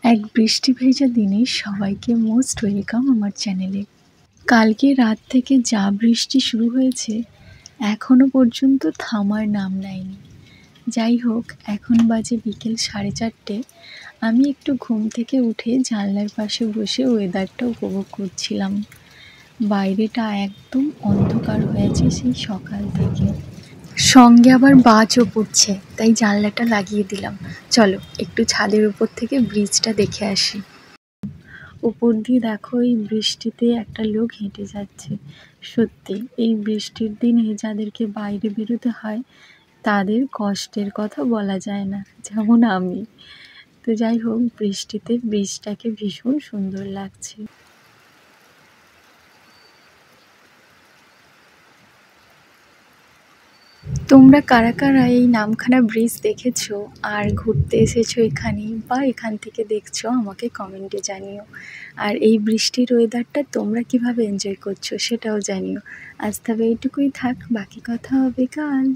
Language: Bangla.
এক বৃষ্টি ভেজা দিনে সবাইকে মোস্ট ওয়েলকাম আমার চ্যানেলে। কালকে রাত থেকে যা বৃষ্টি শুরু হয়েছে এখনো পর্যন্ত থামার নাম নেয়নি। যাই হোক, এখন বাজে বিকেল 4:30। আমি একটু ঘুম থেকে উঠে জানলার পাশে বসে ওয়েদারটা উপভোগ করছিলাম। বাইরেটা একদম অন্ধকার হয়েছে সেই সকাল থেকে, সঙ্গে আবার বাজও পড়ছে, তাই জানলাটা লাগিয়ে দিলাম। চলো একটু ছাদের উপর থেকে ব্রিজটা দেখে আসি। উপর দিয়ে দেখো, এই বৃষ্টিতে একটা লোক হেঁটে যাচ্ছে। সত্যি এই বৃষ্টির দিনে যাদেরকে বাইরে বেরোতে হয় তাদের কষ্টের কথা বলা যায় না, যেমন আমি। তো যাই হোক, বৃষ্টিতে ব্রিজটাকে ভীষণ সুন্দর লাগছে। তোমরা কারা কারা এই নামখানা ব্রিজ দেখেছো আর ঘুরতে এসেছো এখানে, বা এখান থেকে দেখছো, আমাকে কমেন্টে জানিও। আর এই বৃষ্টির ওয়েদারটা তোমরা কিভাবে এনজয় করছো সেটাও জানিও। আজ তবে এইটুকুই থাক, বাকি কথা হবে কাল।